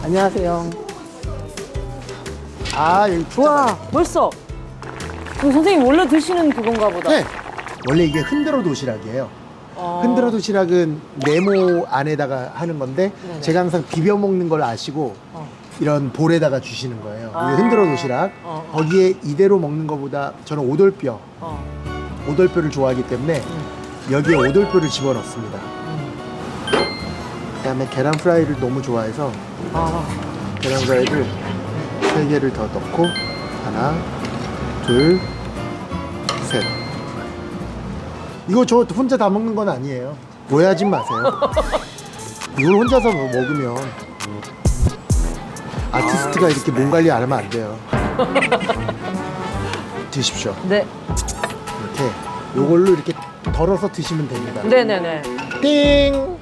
안녕하세요. 아, 여기 와, 벌써. 그럼 선생님 원래 드시는 그건가 보다. 네. 원래 이게 흔들어 도시락이에요. 흔들어 도시락은 네모 안에다가 하는 건데 네네. 제가 항상 비벼 먹는 걸 아시고 이런 볼에다가 주시는 거예요. 아. 이게 흔들어 도시락. 어. 거기에 이대로 먹는 것보다 저는 오돌뼈, 어. 오돌뼈를 좋아하기 때문에 여기에 오돌뼈를 집어넣습니다. 그다음에 계란 프라이를 너무 좋아해서 아, 계란 프라이를 3개를 더 넣고 하나, 둘, 셋. 이거 저 혼자 다 먹는 건 아니에요. 오해하지 마세요. 이걸 혼자서 먹으면 아티스트가 이렇게 몸 관리 안 하면 안 돼요. 드십시오. 네. 이렇게 요걸로 이렇게 덜어서 드시면 됩니다. 네네네. 띵!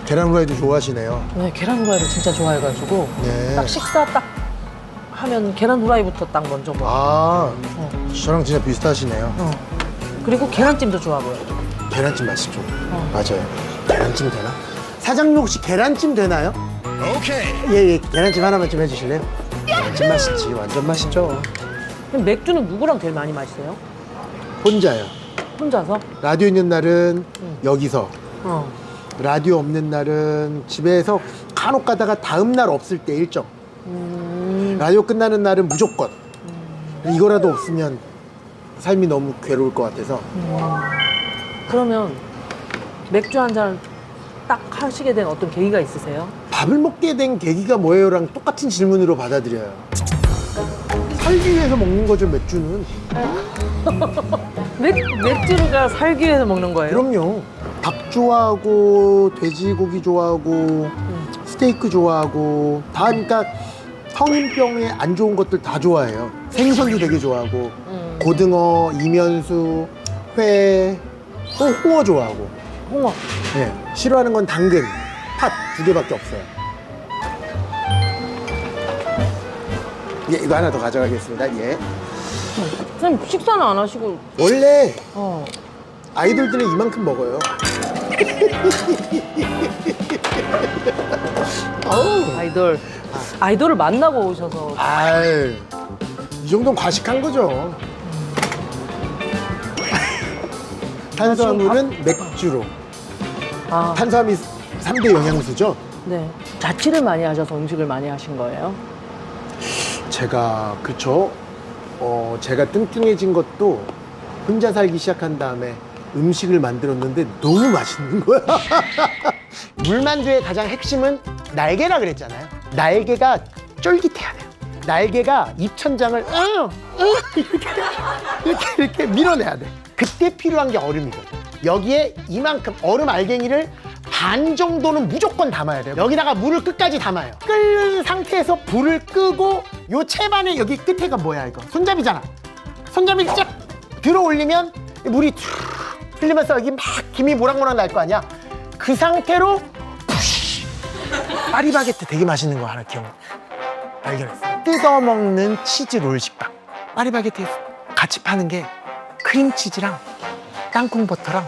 계란 후라이도 좋아하시네요. 네, 계란 후라이를 진짜 좋아해가지고 네. 딱 식사 딱 하면 계란 후라이부터 딱 먼저 먹어. 아, 저랑 진짜 비슷하시네요. 그리고 계란찜도 좋아하고요. 계란찜 맛있죠? 맞아요. 계란찜 되나? 사장님 혹시 계란찜 되나요? 오케이. 예, 계란찜 하나만 좀 해주실래요? 계란찜 맛있지. 완전 맛있죠. 그럼 맥주는 누구랑 제일 많이 마시세요? 혼자요. 혼자서? 라디오 있는 날은 여기서. 어. 라디오 없는 날은 집에서 간혹 가다가 다음 날 없을 때 일정. 라디오 끝나는 날은 무조건. 이거라도 없으면 삶이 너무 괴로울 것 같아서. 그러면 맥주 한 잔 딱 하시게 된 어떤 계기가 있으세요? 밥을 먹게 된 계기가 뭐예요랑 똑같은 질문으로 받아들여요. 살기 위해서 먹는 거죠, 맥주는. 맥주가 살기 위해서 먹는 거예요? 그럼요. 밥 좋아하고 돼지고기 좋아하고 스테이크 좋아하고 다 그러니까 성인병에 안 좋은 것들 다 좋아해요. 생선도 되게 좋아하고 고등어, 이면수, 회, 또 홍어 좋아하고. 홍어. 네. 싫어하는 건 당근, 팥 2개밖에 없어요. 예, 이거 하나 더 가져가겠습니다. 예. 선생님 식사는 안 하시고 원래 어. 아이돌들은 이만큼 먹어요. 어우. 아이돌을 만나고 오셔서 아유, 이 정도는 과식한 거죠. 탄수화물은 맥주로. 아, 탄수화물이 3대 영양소죠. 네. 자취를 많이 하셔서 음식을 많이 하신 거예요? 제가 그쵸. 제가 뚱뚱해진 것도 혼자 살기 시작한 다음에 음식을 만들었는데 너무 맛있는 거야. 물만두의 가장 핵심은 날개라 그랬잖아요. 날개가 쫄깃해야 돼요. 날개가 입천장을 이렇게 밀어내야 돼. 그때 필요한 게 얼음이거든. 여기에 이만큼 얼음 알갱이를 반 정도는 무조건 담아야 돼요. 여기다가 물을 끝까지 담아요. 끓는 상태에서 불을 끄고 요 채반의 여기 끝에가 뭐야 이거? 손잡이잖아. 손잡이를 쫙 들어 올리면 물이 툭 흘리면서 여기 막 김이 모락모락 날 거 아니야. 그 상태로 푸쉬. 파리바게뜨 되게 맛있는 거 하나 발견했어요. 뜯어먹는 치즈 롤 식빵. 파리바게뜨에서 같이 파는 게 크림치즈랑 땅콩버터랑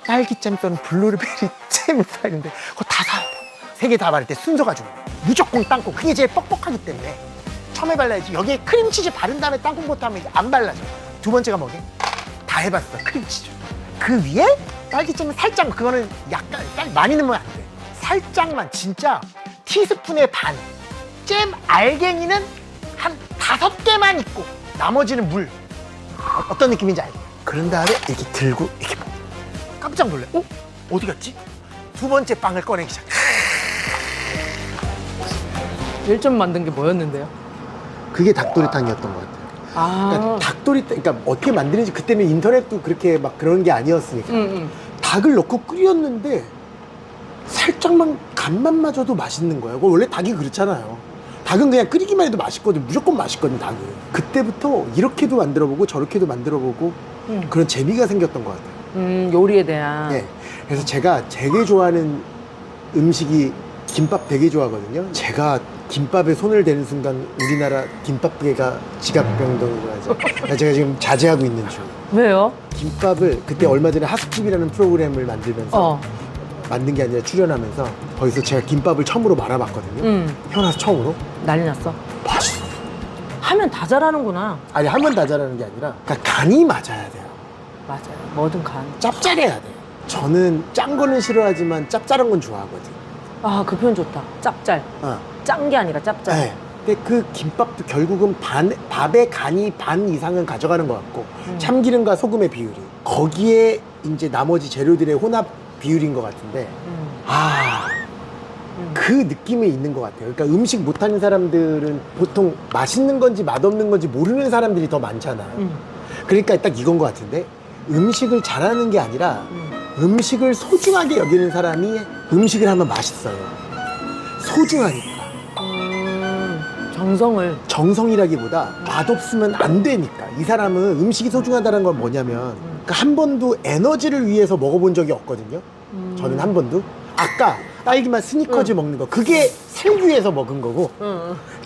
딸기잼 또는 블루베리 잼을 파는데 그거 다 사야 돼. 3개 다 바를 때 순서가 중요해. 무조건 땅콩. 그게 제일 뻑뻑하기 때문에 처음에 발라야지. 여기에 크림치즈 바른 다음에 땅콩버터 하면 이게 안 발라져. 두 번째가 뭐게? 다 해봤어. 크림치즈. 그 위에 딸기잼은 살짝, 그거는 약간 많이 넣으면 안 돼. 살짝만, 진짜 티스푼의 반. 잼 알갱이는 한 5개만 있고 나머지는 물. 어떤 느낌인지 알죠? 그런 다음에 이렇게 들고 이렇게 먹어. 깜짝 놀래. 어디 갔지? 두 번째 빵을 꺼내기 시작. 1점 만든 게 뭐였는데요? 그게 닭도리탕이었던 것 같아요. 그러니까 닭도리탕, 그러니까 어떻게 만드는지 그때는 인터넷도 그렇게 막 그런 게 아니었으니까 닭을 넣고 끓였는데 살짝만 간만 맞아도 맛있는 거예요. 원래 닭이 그렇잖아요. 닭은 그냥 끓이기만 해도 맛있거든. 무조건 맛있거든, 닭은. 그때부터 이렇게도 만들어보고 저렇게도 만들어보고 그런 재미가 생겼던 것 같아요. 요리에 대한. 네. 그래서 제가 되게 좋아하는 음식이 김밥 되게 좋아하거든요. 제가 김밥에 손을 대는 순간 우리나라 김밥계가 지각병동으로 하죠. 제가 지금 자제하고 있는 중. 왜요? 김밥을 그때 얼마 전에 하숙집이라는 프로그램을 만들면서 만든 게 아니라 출연하면서 거기서 제가 김밥을 처음으로 말아봤거든요. 태어나서 처음으로. 난리 났어. 맛있어. 하면 다 잘하는구나. 아니 하면 다 잘하는 게 아니라 그러니까 간이 맞아야 돼요. 맞아요. 뭐든 간. 짭짤해야 돼요. 저는 짠 거는 싫어하지만 짭짤한 건 좋아하거든. 아, 그 표현 좋다. 짭짤. 짠 게 아니라 짭짤. 네. 근데 그 김밥도 결국은 밥의 간이 반 이상은 가져가는 것 같고 참기름과 소금의 비율이 거기에 이제 나머지 재료들의 혼합 비율인 것 같은데 그 느낌이 있는 것 같아요. 그러니까 음식 못하는 사람들은 보통 맛있는 건지 맛없는 건지 모르는 사람들이 더 많잖아요. 그러니까 딱 이건 것 같은데 음식을 잘하는 게 아니라 음식을 소중하게 여기는 사람이 음식을 하면 맛있어요. 소중하니까. 정성이라기보다 맛없으면 안 되니까. 이 사람은 음식이 소중하다는 건 뭐냐면 그러니까 한 번도 에너지를 위해서 먹어본 적이 없거든요. 저는 한 번도. 아까 딸기맛 스니커즈 먹는 거 그게 살기 위해서 먹은 거고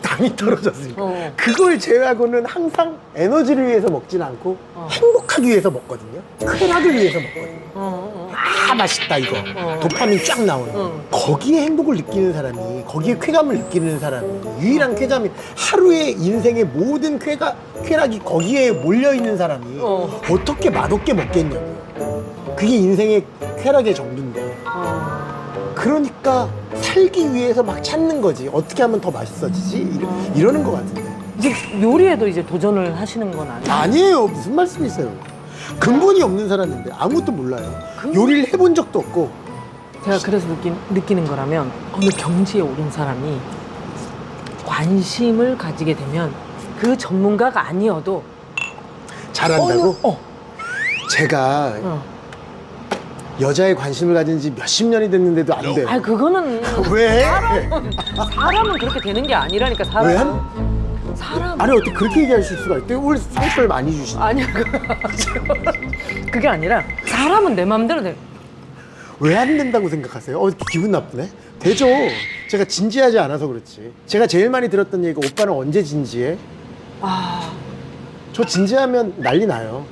당이 떨어졌으니까 그걸 제외하고는 항상 에너지를 위해서 먹진 않고 행복하기 위해서 먹거든요. 쾌락을 위해서 먹거든요. 맛있다 이거 도파민 쫙 나오는 거. 거기에 행복을 느끼는 사람이 거기에 쾌감을 느끼는 사람이 유일한 쾌감이 하루의 인생의 모든 쾌락이 거기에 몰려있는 사람이 어떻게 맛없게 먹겠냐고요. 그게 인생의 쾌락의 정도인데 그러니까 살기 위해서 막 찾는 거지. 어떻게 하면 더 맛있어지지? 이러는 것 같은데. 이제 요리에도 이제 도전을 하시는 건 아니에요? 아니에요. 무슨 말씀이세요? 근본이 없는 사람인데 아무것도 몰라요. 요리를 해본 적도 없고. 제가 그래서 느끼는 거라면 어느 경지에 오른 사람이 관심을 가지게 되면 그 전문가가 아니어도 잘한다고? 제가 여자에 관심을 가진 지 몇십 년이 됐는데도 안 돼요. 아니 그거는 왜? 사람은 그렇게 되는 게 아니라니까 사람은. 사람 아니 어떻게 그렇게 얘기하실 수가 있대? 오늘 상처를 많이 주시네. 아니야 그게 아니라 사람은 내 마음대로 돼. 왜 안 된다고 생각하세요? 기분 나쁘네? 되죠. 제가 진지하지 않아서 그렇지. 제가 제일 많이 들었던 얘기가 오빠는 언제 진지해? 저 진지하면 난리 나요.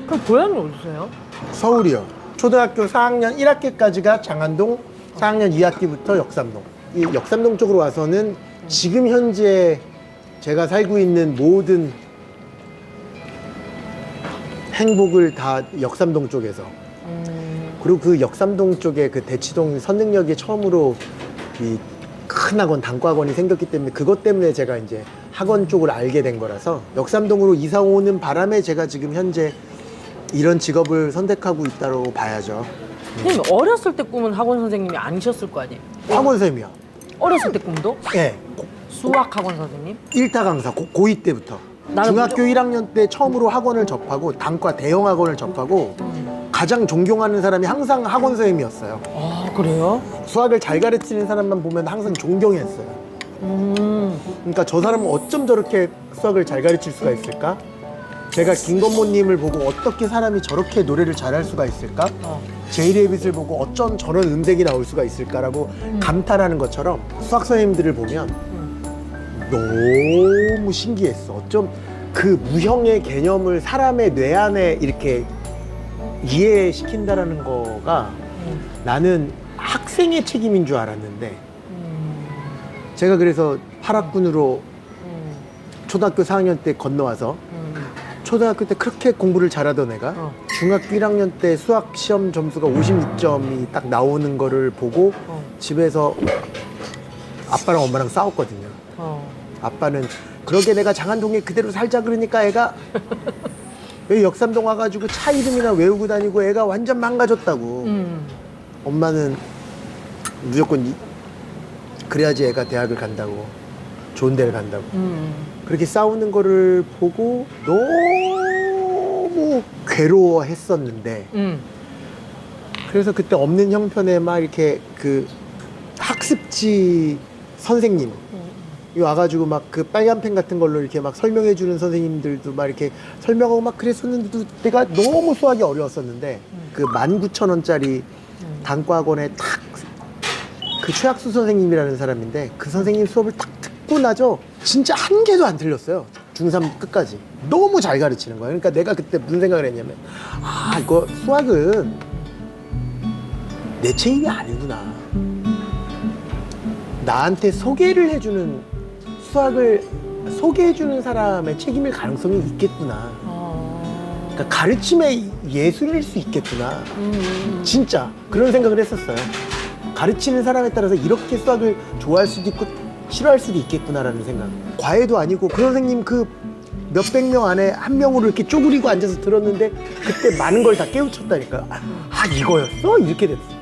그럼 고향이 어디세요? 서울이요. 초등학교 4학년 1학기까지가 장안동, 4학년 2학기부터 역삼동. 이 역삼동 쪽으로 와서는 지금 현재 제가 살고 있는 모든 행복을 다 역삼동 쪽에서 그리고 그 역삼동 쪽에 그 대치동 선능역에 처음으로 이 큰 학원, 단과학원이 생겼기 때문에 그것 때문에 제가 이제 학원 쪽을 알게 된 거라서 역삼동으로 이사 오는 바람에 제가 지금 현재 이런 직업을 선택하고 있다고 봐야죠. 선생님 어렸을 때 꿈은 학원 선생님이 아니셨을 거 아니에요? 학원 선생님이요. 어렸을 때 꿈도? 네. 수학 학원 선생님? 1타 강사, 고2 때부터. 중학교 1학년 때 처음으로 학원을 접하고 단과 대형 학원을 접하고 가장 존경하는 사람이 항상 학원 선생님이었어요. 아 그래요? 수학을 잘 가르치는 사람만 보면 항상 존경했어요. 그러니까 저 사람은 어쩜 저렇게 수학을 잘 가르칠 수가 있을까? 제가 김건모님을 보고 어떻게 사람이 저렇게 노래를 잘할 수가 있을까? 제이레빗을 보고 어쩜 저런 음색이 나올 수가 있을까라고 감탄하는 것처럼 수학 선생님들을 보면 너무 신기했어. 어쩜 그 무형의 개념을 사람의 뇌 안에 이렇게 이해시킨다라는 거가 나는 학생의 책임인 줄 알았는데 제가 그래서 파락군으로 초등학교 4학년 때 건너와서 초등학교 때 그렇게 공부를 잘하던 애가 중학교 1학년 때 수학 시험 점수가 56점이 딱 나오는 거를 보고 집에서 아빠랑 엄마랑 싸웠거든요. 아빠는 그러게 내가 장안동에 그대로 살자 그러니까 애가 왜 역삼동 와가지고 차 이름이나 외우고 다니고 애가 완전 망가졌다고. 엄마는 무조건 그래야지 애가 대학을 간다고, 좋은 데를 간다고. 그렇게 싸우는 거를 보고 너무 괴로워했었는데 그래서 그때 없는 형편에 막 이렇게 그 학습지 선생님 와가지고 막 그 빨간 펜 같은 걸로 이렇게 막 설명해 주는 선생님들도 막 이렇게 설명하고 막 그랬었는데도 내가 너무 수학이 어려웠었는데 그 19,000원짜리 단과학원에 탁 그 최학수 선생님이라는 사람인데 그 선생님 수업을 딱 듣고 나죠. 진짜 한 개도 안 틀렸어요. 중3 끝까지. 너무 잘 가르치는 거예요. 그러니까 내가 그때 무슨 생각을 했냐면 아 이거 수학은 내 책임이 아니구나. 나한테 소개를 해주는 수학을 소개해주는 사람의 책임일 가능성이 있겠구나. 그러니까 가르침의 예술일 수 있겠구나. 진짜 그런 생각을 했었어요. 가르치는 사람에 따라서 이렇게 수학을 좋아할 수도 있고 싫어할 수도 있겠구나라는 생각. 과외도 아니고 그 선생님 그 몇백 명 안에 한 명으로 이렇게 쪼그리고 앉아서 들었는데 그때 많은 걸 다 깨우쳤다니까요. 아 이거였어? 이렇게 됐어요.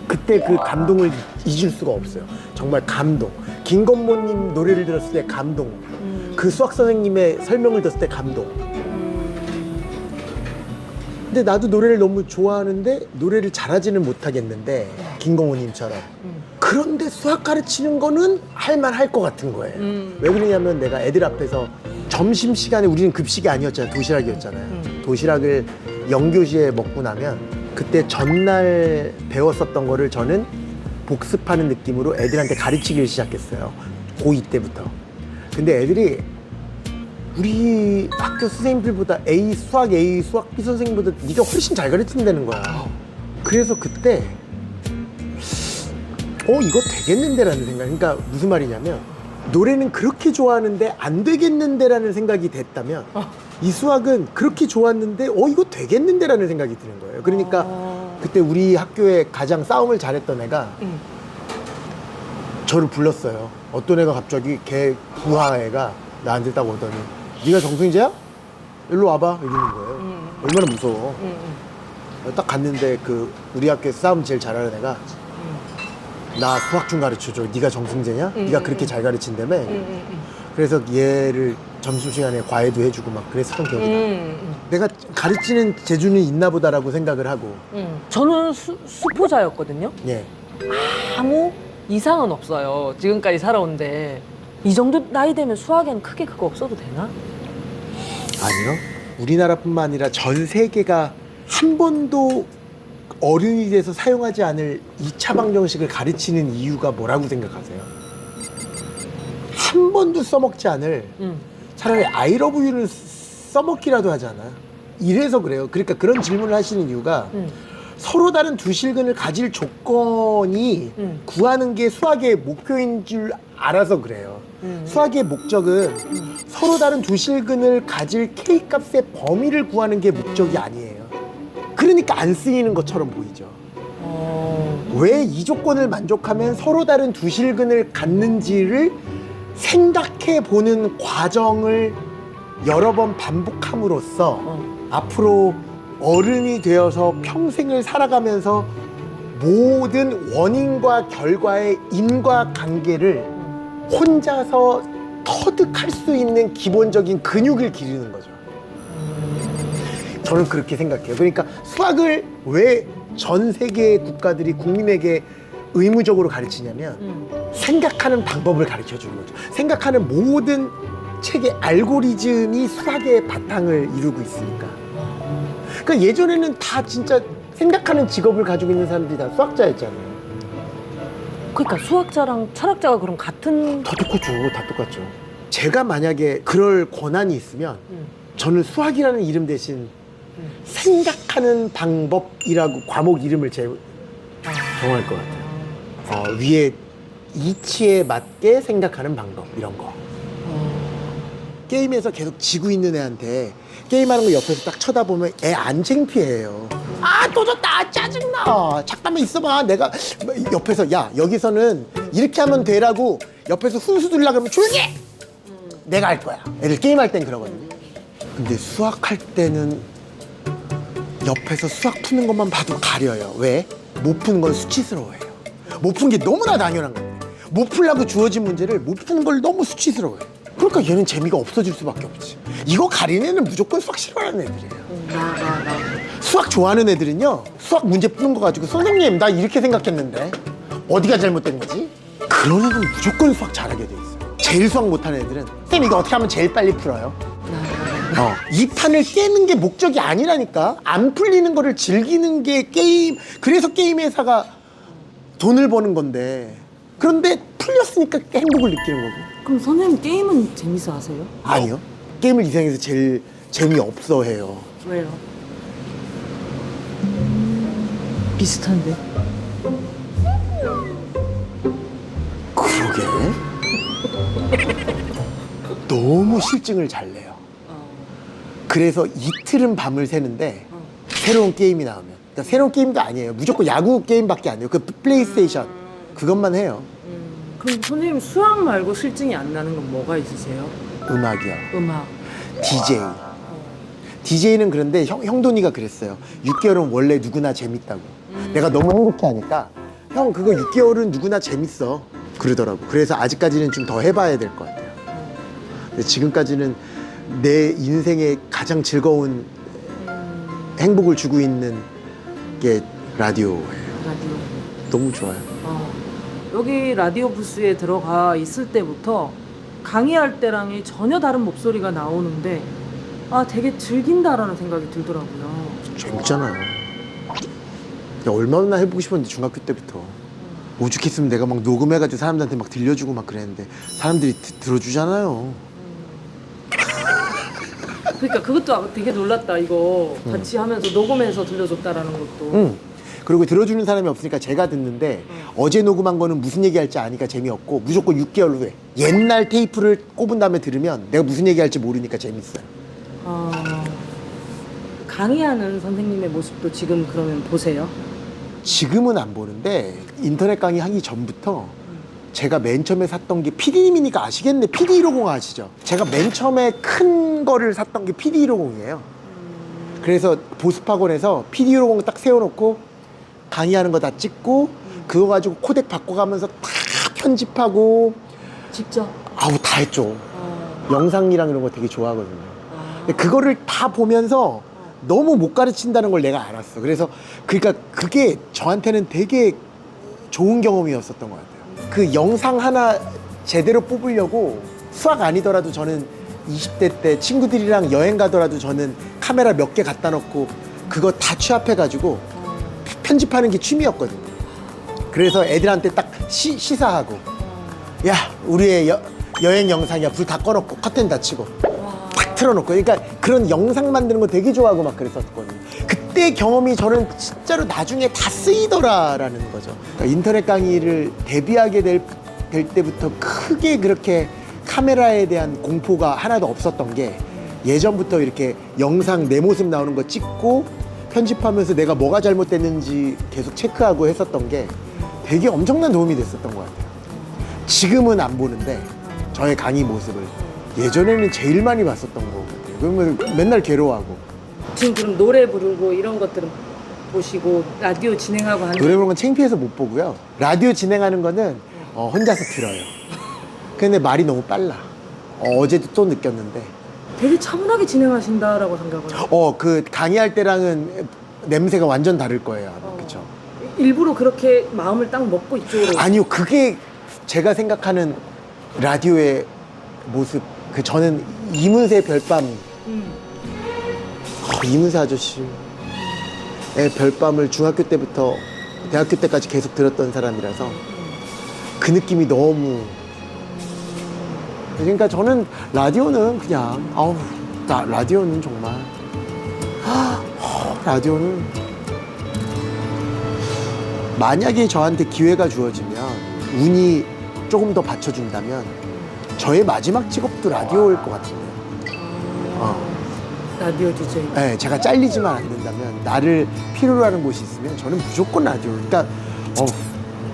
그때 그 감동을 잊을 수가 없어요. 정말 감동. 김건모님 노래를 들었을 때 감동. 그 수학 선생님의 설명을 들었을 때 감동. 근데 나도 노래를 너무 좋아하는데 노래를 잘하지는 못하겠는데 김건모님처럼. 그런데 수학 가르치는 거는 할만할 것 같은 거예요. 왜 그러냐면 내가 애들 앞에서 점심시간에 우리는 급식이 아니었잖아요. 도시락이었잖아요. 도시락을 영교시에 먹고 나면 그때 전날 배웠었던 거를 저는 복습하는 느낌으로 애들한테 가르치기를 시작했어요. 고2 때부터. 근데 애들이 우리 학교 선생님들보다 수학 A, 수학 B 선생님보다 네가 훨씬 잘 가르친다는 거야. 그래서 그때 이거 되겠는데 라는 생각. 그러니까 무슨 말이냐면 노래는 그렇게 좋아하는데 안 되겠는데 라는 생각이 됐다면 이 수학은 그렇게 좋았는데 이거 되겠는데 라는 생각이 드는 거예요. 그러니까 그때 우리 학교에 가장 싸움을 잘했던 애가 저를 불렀어요. 어떤 애가 갑자기 걔 부하애가 나한테 딱 오더니 네가 정승재야? 일로 와봐 이러는 거예요. 얼마나 무서워. 딱 갔는데 그 우리 학교에서 싸움 제일 잘하는 애가 나 수학 좀 가르쳐줘. 네가 정승재냐? 네가 그렇게 잘 가르친다며? 그래서 얘를 점심시간에 과외도 해주고 막 그랬었던 기억이 나. 내가 가르치는 재주는 있나 보다라고 생각을 하고. 저는 수포자였거든요. 예. 아무 이상은 없어요. 지금까지 살아온데 이 정도 나이 되면 수학에는 크게 그거 없어도 되나? 아니요. 우리나라뿐만 아니라 전 세계가 한 번도 어른이 돼서 사용하지 않을 2차 방정식을 가르치는 이유가 뭐라고 생각하세요? 한 번도 써먹지 않을 차라리 I love you를 써먹기라도 하잖아. 이래서 그래요. 그러니까 그런 질문을 하시는 이유가 서로 다른 두 실근을 가질 조건이 구하는 게 수학의 목표인 줄 알아서 그래요. 수학의 목적은 서로 다른 두 실근을 가질 K값의 범위를 구하는 게 목적이 아니에요. 그러니까 안 쓰이는 것처럼 보이죠. 왜 이 조건을 만족하면 서로 다른 두 실근을 갖는지를 생각해 보는 과정을 여러 번 반복함으로써 앞으로 어른이 되어서 평생을 살아가면서 모든 원인과 결과의 인과관계를 혼자서 터득할 수 있는 기본적인 근육을 기르는 거죠. 저는 그렇게 생각해요. 그러니까 수학을 왜 전 세계의 국가들이 국민에게 의무적으로 가르치냐면 생각하는 방법을 가르쳐 주는 거죠. 생각하는 모든 책의 알고리즘이 수학의 바탕을 이루고 있으니까. 그러니까 예전에는 다 진짜 생각하는 직업을 가지고 있는 사람들이 다 수학자였잖아요. 그러니까 수학자랑 철학자가 그럼 같은 다 똑같죠. 다 똑같죠. 제가 만약에 그럴 권한이 있으면 저는 수학이라는 이름 대신 생각하는 방법이라고 과목 이름을 정할 것 같아요. 위에 이치에 맞게 생각하는 방법 이런 거. 게임에서 계속 지고 있는 애한테 게임하는 거 옆에서 딱 쳐다보면 애 안 창피해요. 또 졌다 짜증나. 잠깐만 있어봐. 내가 옆에서 야 여기서는 이렇게 하면 되라고 옆에서 훈수 두려고 그러면 조용히 해. 내가 할 거야. 애들 게임할 땐 그러거든요. 근데 수학할 때는 옆에서 수학 푸는 것만 봐도 가려요. 왜? 못 푸는 건 수치스러워해요. 못 푸는 게 너무나 당연한 건데 못 풀라고 주어진 문제를 못 푸는 걸 너무 수치스러워해요. 그러니까 얘는 재미가 없어질 수밖에 없지. 이거 가리는 애는 무조건 수학 싫어하는 애들이에요. 수학 좋아하는 애들은요 수학 문제 푸는 거 가지고 선생님 나 이렇게 생각했는데 어디가 잘못된 거지? 그런 애는 무조건 수학 잘하게 돼 있어요. 제일 수학 못하는 애들은 선생님 이거 어떻게 하면 제일 빨리 풀어요? 이 판을 깨는 게 목적이 아니라니까. 안 풀리는 거를 즐기는 게 게임. 그래서 게임 회사가 돈을 버는 건데 그런데 풀렸으니까 행복을 느끼는 거고. 그럼 선생님 게임은 재밌어 하세요? 아니요. 게임을 이 세상에서 제일 재미없어 해요. 왜요? 비슷한데. 그러게. 너무 실증을 잘 내요. 그래서 이틀은 밤을 새는데 새로운 게임이 나오면, 그러니까 새로운 게임도 아니에요. 무조건 야구 게임밖에 안 해요. 그 플레이스테이션 그것만 해요. 그럼 선생님 수학 말고 실증이 안 나는 건 뭐가 있으세요? 음악이요. 음악. DJ. DJ는 그런데 형돈이가 그랬어요. 6개월은 원래 누구나 재밌다고. 내가 너무 행복해하니까 형 그거 6개월은 누구나 재밌어 그러더라고. 그래서 아직까지는 좀 더 해봐야 될 것 같아요. 근데 지금까지는 내 인생의 가장 즐거운 행복을 주고 있는 게 라디오예요. 라디오. 너무 좋아요. 여기 라디오 부스에 들어가 있을 때부터 강의할 때랑이 전혀 다른 목소리가 나오는데 되게 즐긴다라는 생각이 들더라고요. 재밌잖아요. 얼마나 해보고 싶었는데 중학교 때부터. 오죽했으면 내가 막 녹음해가지고 사람들한테 막 들려주고 막 그랬는데 사람들이 들어주잖아요. 그러니까 그것도 되게 놀랐다. 이거 같이 하면서 녹음해서 들려줬다라는 것도. 그리고 들어주는 사람이 없으니까 제가 듣는데 어제 녹음한 거는 무슨 얘기할지 아니까 재미없고 무조건 6개월 후에 옛날 테이프를 꼽은 다음에 들으면 내가 무슨 얘기할지 모르니까 재밌어요. 강의하는 선생님의 모습도 지금 그러면 보세요? 지금은 안 보는데 인터넷 강의 하기 전부터 제가 맨 처음에 샀던 게 PD님이니까 아시겠네. PD150 아시죠? 제가 맨 처음에 큰 거를 샀던 게 PD150이에요. 그래서 보습학원에서 PD150 딱 세워놓고 강의하는 거 다 찍고 그거 가지고 코덱 바꿔가면서 다 편집하고 직접? 아우 다 했죠. 영상이랑 이런 거 되게 좋아하거든요. 근데 그거를 다 보면서 너무 못 가르친다는 걸 내가 알았어. 그래서 그러니까 그게 저한테는 되게 좋은 경험이었었던 것 같아요. 그 영상 하나 제대로 뽑으려고 수학 아니더라도 저는 20대 때 친구들이랑 여행 가더라도 저는 카메라 몇 개 갖다 놓고 그거 다 취합해가지고 편집하는 게 취미였거든요. 그래서 애들한테 딱 시사하고 야 우리의 여행 영상이야. 불 다 꺼놓고 커튼 다 치고 탁 틀어놓고 그러니까 그런 영상 만드는 거 되게 좋아하고 막 그랬었거든요. 그때 경험이 저는 진짜로 나중에 다 쓰이더라라는 거죠. 그러니까 인터넷 강의를 데뷔하게 될 때부터 크게 그렇게 카메라에 대한 공포가 하나도 없었던 게 예전부터 이렇게 영상 내 모습 나오는 거 찍고 편집하면서 내가 뭐가 잘못됐는지 계속 체크하고 했었던 게 되게 엄청난 도움이 됐었던 것 같아요. 지금은 안 보는데 저의 강의 모습을 예전에는 제일 많이 봤었던 것 같아요. 그러면 맨날 괴로워하고. 지금 그럼 노래 부르고 이런 것들은 보시고 라디오 진행하고 하는 노래 부르는 건 창피해서 못 보고요. 라디오 진행하는 거는 혼자서 들어요. 근데 말이 너무 빨라. 어제도 또 느꼈는데 되게 차분하게 진행하신다라고 생각을 해요. 그 강의할 때랑은 냄새가 완전 다를 거예요. 그렇죠? 일부러 그렇게 마음을 딱 먹고 이쪽으로. 아니요, 그게 제가 생각하는 라디오의 모습. 저는 이문세 별밤, 이문세 아저씨의 별밤을 중학교 때부터 대학교 때까지 계속 들었던 사람이라서 그 느낌이 너무. 그러니까 저는 라디오는 그냥 라디오는 정말 라디오는 만약에 저한테 기회가 주어지면 운이 조금 더 받쳐준다면 저의 마지막 직업도 라디오일 것 같은데요. 라디오 DJ. 네, 제가 잘리지만 않는다면 나를 필요로 하는 곳이 있으면 저는 무조건 라디오. 그러니까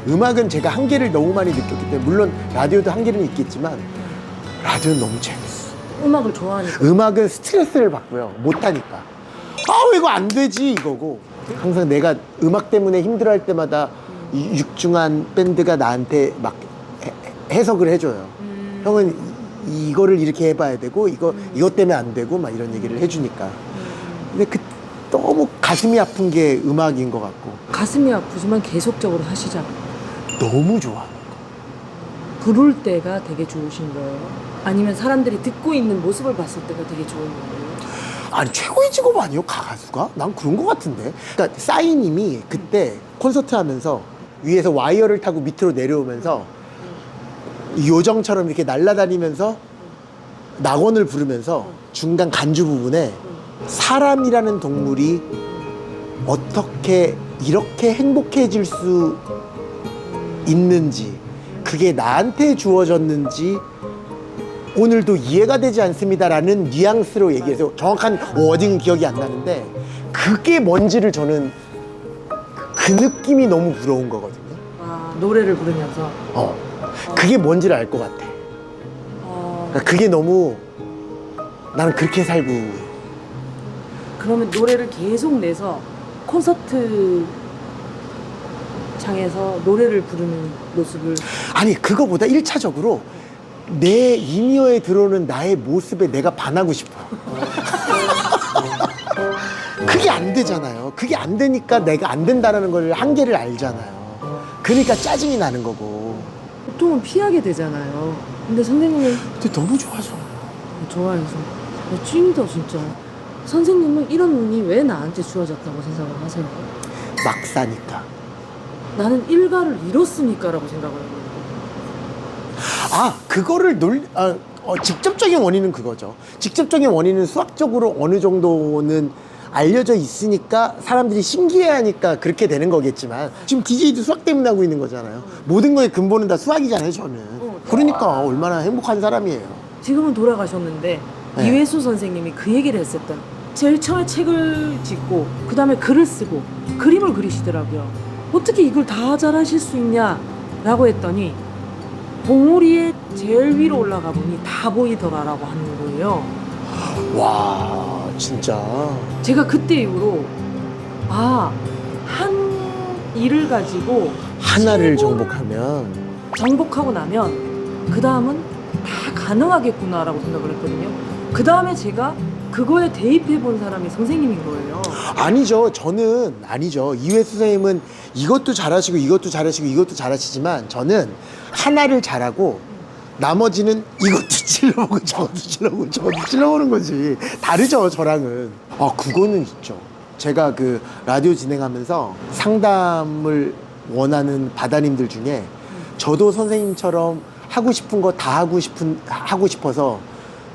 음악은 제가 한계를 너무 많이 느꼈기 때문에 물론 라디오도 한계는 있겠지만 라디오는 너무 재밌어. 음악을 좋아하니까. 음악은 스트레스를 받고요. 못하니까. 왜 이거 안 되지 이거고. 항상 내가 음악 때문에 힘들어할 때마다 육중한 밴드가 나한테 막 해석을 해줘요. 형은 이거를 이렇게 해봐야 되고 이것 때문에 안 되고 막 이런 얘기를 해주니까. 근데 너무 가슴이 아픈 게 음악인 것 같고. 가슴이 아프지만 계속적으로 하시잖아요. 너무 좋아. 부를 때가 되게 좋으신 거예요? 아니면 사람들이 듣고 있는 모습을 봤을 때가 되게 좋은 거예요? 아니 최고의 직업 아니에요 가수가? 난 그런 것 같은데. 그러니까 싸이님이 그때 콘서트 하면서 위에서 와이어를 타고 밑으로 내려오면서 요정처럼 이렇게 날아다니면서 낙원을 부르면서 중간 간주 부분에 사람이라는 동물이 어떻게 이렇게 행복해질 수 있는지, 그게 나한테 주어졌는지 오늘도 이해가 되지 않습니다라는 뉘앙스로 얘기해서 정확한 워딩은 기억이 안 나는데, 그게 뭔지를 저는 그 느낌이 너무 부러운 거거든요. 아, 노래를 부르면서. 그게 뭔지를 알 것 같아. 그러니까 그게 너무 나는 그렇게 살고. 그러면 노래를 계속 내서 콘서트 장에서 노래를 부르는 모습을. 아니, 그거보다 1차적으로 내 인이어에 들어오는 나의 모습에 내가 반하고 싶어. 그게 안 되잖아요. 그게 안 되니까 내가 안 된다는 걸 한계를 알잖아요. 그러니까 짜증이 나는 거고. 보통은 피하게 되잖아요. 근데 선생님은 근데 너무 좋아서. 좋아해서. 찐이다 진짜. 선생님은 이런 운이 왜 나한테 주어졌다고 생각을 하세요? 막 사니까. 나는 일가를 잃었으니까라고 생각을 해요. 그거를 직접적인 원인은 그거죠. 직접적인 원인은 수학적으로 어느 정도는 알려져 있으니까 사람들이 신기해하니까 그렇게 되는 거겠지만, 지금 DJ도 수학 때문에 하고 있는 거잖아요. 모든 거의 근본은 다 수학이잖아요, 저는. 그러니까 얼마나 행복한 사람이에요. 지금은 돌아가셨는데 네. 이회수 선생님이 그 얘기를 했었던, 제일 처음에 책을 짓고 그 다음에 글을 쓰고 그림을 그리시더라고요. 어떻게 이걸 다 잘하실 수 있냐라고 했더니 봉우리에 제일 위로 올라가 보니 다 보이더라라고 하는 거예요. 와, 진짜. 제가 그때 이후로 한 일을 가지고 하나를 최고 정복하고 나면 그 다음은 다 가능하겠구나라고 생각을 했거든요. 그 다음에 제가 그거에 대입해 본 사람이 선생님인 거예요. 아니죠. 저는 아니죠. 이회수 선생님은 이것도 잘하시고 이것도 잘하시고 이것도 잘하시지만, 저는 하나를 잘하고 나머지는 이것도 찔러보고 저것도 찔러보고 저것도 찔러보는 거지. 다르죠, 저랑은. 그거는 있죠. 제가 그 라디오 진행하면서 상담을 원하는 바다님들 중에 저도 선생님처럼 하고 싶은 거 다 하고 싶어서,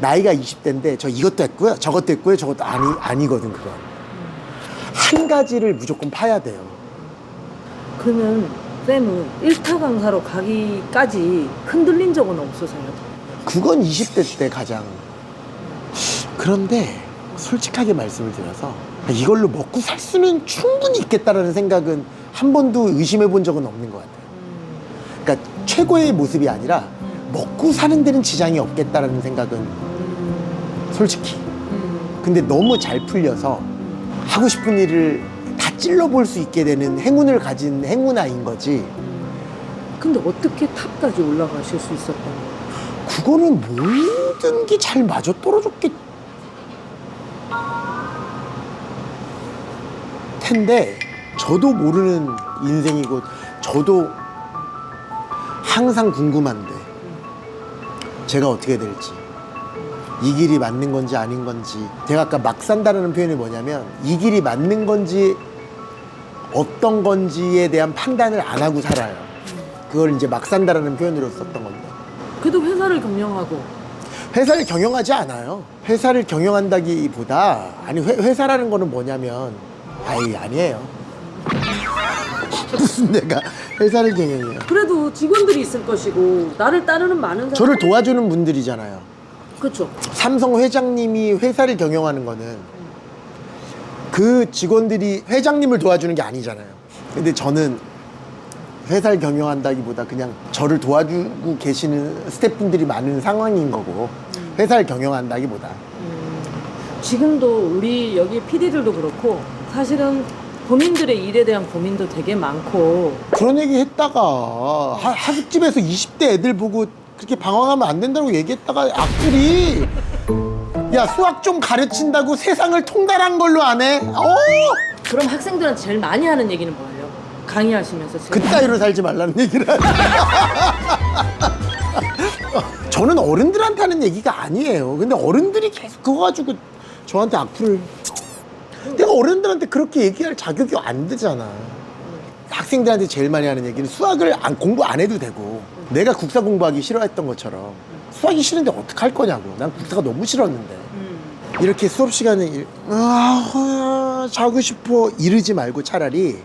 나이가 20대인데 저 이것도 했고요, 저것도 했고요, 저것도 아니거든. 그건 한 가지를 무조건 파야 돼요. 그러면 쌤은 1타 강사로 가기까지 흔들린 적은 없으세요? 그건 20대 때 가장. 그런데 솔직하게 말씀을 드려서 이걸로 먹고 살 수는 충분히 있겠다라는 생각은 한 번도 의심해 본 적은 없는 것 같아요. 그러니까 최고의 모습이 아니라 먹고 사는 데는 지장이 없겠다라는 생각은 솔직히. 근데 너무 잘 풀려서 하고 싶은 일을 다 찔러볼 수 있게 되는 행운을 가진 행운아인 거지. 근데 어떻게 탑까지 올라가실 수 있었던 거예요? 그거는 모든 게 잘 맞아 떨어졌겠 텐데, 저도 모르는 인생이고 저도 항상 궁금한데 제가 어떻게 될지, 이 길이 맞는 건지 아닌 건지. 제가 아까 막 산다는 표현이 뭐냐면, 이 길이 맞는 건지 어떤 건지에 대한 판단을 안 하고 살아요. 그걸 이제 막 산다라는 표현으로 썼던 건데, 그래도 회사를 경영하고. 회사를 경영하지 않아요. 회사를 경영한다기보다, 아니, 회사라는 거는 뭐냐면, 아니에요. 무슨 내가 회사를 경영해요. 그래도 직원들이 있을 것이고 나를 따르는 많은 사람. 저를 도와주는 분들이잖아요. 그렇죠. 삼성 회장님이 회사를 경영하는 거는 그 직원들이 회장님을 도와주는 게 아니잖아요. 근데 저는 회사를 경영한다기보다 그냥 저를 도와주고 계시는 스태프분들이 많은 상황인 거고, 회사를 경영한다기보다. 지금도 우리 여기 PD들도 그렇고 사실은 본인들의 일에 대한 고민도 되게 많고. 그런 얘기 했다가 하숙집에서 20대 애들 보고 그렇게 방황하면 안 된다고 얘기했다가 악플이, 야, 수학 좀 가르친다고 세상을 통달한 걸로 안 해? 그럼 학생들한테 제일 많이 하는 얘기는 뭐예요? 강의하시면서 제일 그따위로 살지 말라는 얘기를 저는 어른들한테 하는 얘기가 아니에요. 근데 어른들이 계속 그거 가지고 저한테 악플을. 내가 어른들한테 그렇게 얘기할 자격이 안 되잖아. 학생들한테 제일 많이 하는 얘기는 수학을 공부 안 해도 되고 내가 국사 공부하기 싫어했던 것처럼 수학이 싫은데 어떡할 거냐고. 난 국사가 너무 싫었는데 이렇게 수업 시간에 자고 싶어 이러지 말고 차라리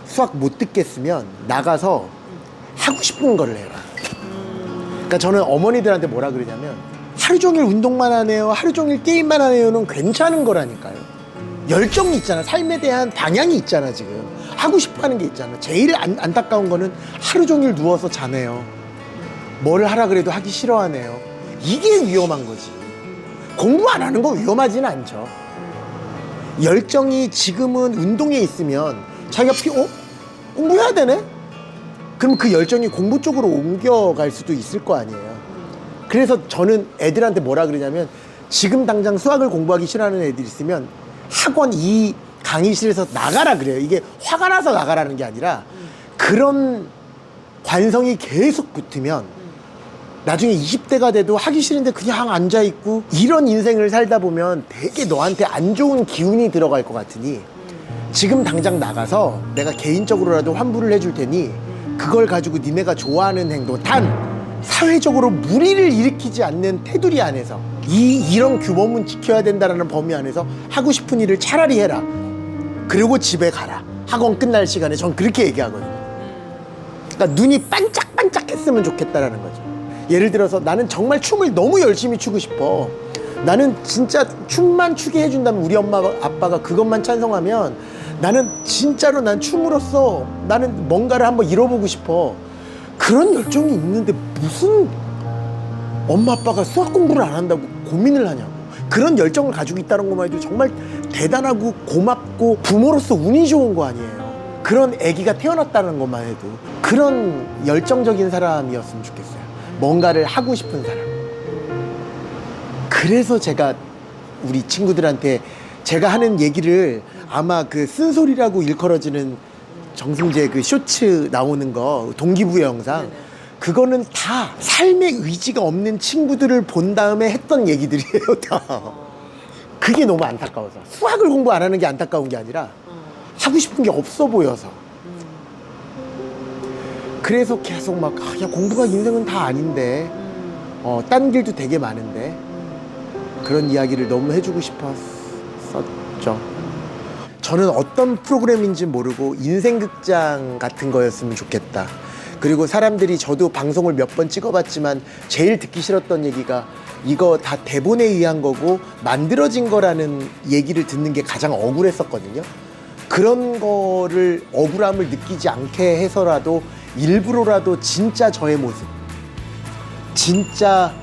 수학 못 듣겠으면 나가서 하고 싶은 거를 해라. 그러니까 저는 어머니들한테 뭐라 그러냐면 하루 종일 운동만 하네요, 하루 종일 게임만 하네요는 괜찮은 거라니까요. 열정이 있잖아. 삶에 대한 방향이 있잖아. 지금 하고 싶어 하는 게 있잖아. 제일 안타까운 거는 하루 종일 누워서 자네요, 뭘 하라 그래도 하기 싫어하네요. 이게 위험한 거지. 공부 안 하는 거 위험하지는 않죠. 열정이 지금은 운동에 있으면 자기가 공부해야 되네? 그럼 그 열정이 공부 쪽으로 옮겨갈 수도 있을 거 아니에요. 그래서 저는 애들한테 뭐라 그러냐면 지금 당장 수학을 공부하기 싫어하는 애들 있으면 학원 이 강의실에서 나가라 그래요. 이게 화가 나서 나가라는 게 아니라 그런 관성이 계속 붙으면 나중에 20대가 돼도 하기 싫은데 그냥 앉아있고 이런 인생을 살다 보면 되게 너한테 안 좋은 기운이 들어갈 것 같으니 지금 당장 나가서 내가 개인적으로라도 환불을 해줄 테니 그걸 가지고 니네가 좋아하는 행동, 단 사회적으로 무리를 일으키지 않는 테두리 안에서 이런 규범은 지켜야 된다는 범위 안에서 하고 싶은 일을 차라리 해라. 그리고 집에 가라. 학원 끝날 시간에 전 그렇게 얘기하거든요. 그러니까 눈이 반짝반짝 했으면 좋겠다라는 거죠. 예를 들어서 나는 정말 춤을 너무 열심히 추고 싶어. 나는 진짜 춤만 추게 해준다면 우리 엄마 아빠가 그것만 찬성하면 나는 진짜로 난 춤으로써 나는 뭔가를 한번 이뤄보고 싶어. 그런 열정이 있는데 무슨 엄마 아빠가 수학 공부를 안 한다고 고민을 하냐고. 그런 열정을 가지고 있다는 것만 해도 정말 대단하고 고맙고 부모로서 운이 좋은 거 아니에요. 그런 아기가 태어났다는 것만 해도 그런 열정적인 사람이었으면 좋겠어요. 뭔가를 하고 싶은 사람. 그래서 제가 우리 친구들한테 제가 하는 얘기를 아마 그 쓴소리라고 일컬어지는 정승재 그 쇼츠 나오는 거 동기부여 영상, 그거는 다 삶의 의지가 없는 친구들을 본 다음에 했던 얘기들이에요. 다. 그게 너무 안타까워서. 수학을 공부 안 하는 게 안타까운 게 아니라 하고 싶은 게 없어 보여서. 그래서 계속 막 야, 공부가 인생은 다 아닌데 딴 길도 되게 많은데, 그런 이야기를 너무 해주고 싶었었죠. 저는 어떤 프로그램인지 모르고 인생극장 같은 거였으면 좋겠다. 그리고 사람들이, 저도 방송을 몇 번 찍어봤지만 제일 듣기 싫었던 얘기가 이거 다 대본에 의한 거고 만들어진 거라는 얘기를 듣는 게 가장 억울했었거든요. 그런 거를 억울함을 느끼지 않게 해서라도 일부러라도 진짜 저의 모습, 진짜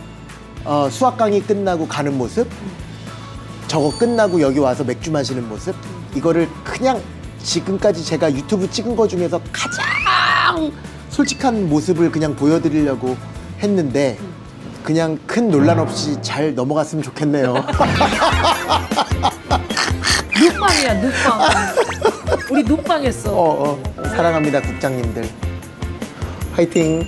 수학 강의 끝나고 가는 모습, 저거 끝나고 여기 와서 맥주 마시는 모습, 이거를 그냥 지금까지 제가 유튜브 찍은 거 중에서 가장 솔직한 모습을 그냥 보여드리려고 했는데 그냥 큰 논란 없이 잘 넘어갔으면 좋겠네요. 눕방이야, 눕방. 우리 눕방했어. 사랑합니다, 국장님들. 화이팅.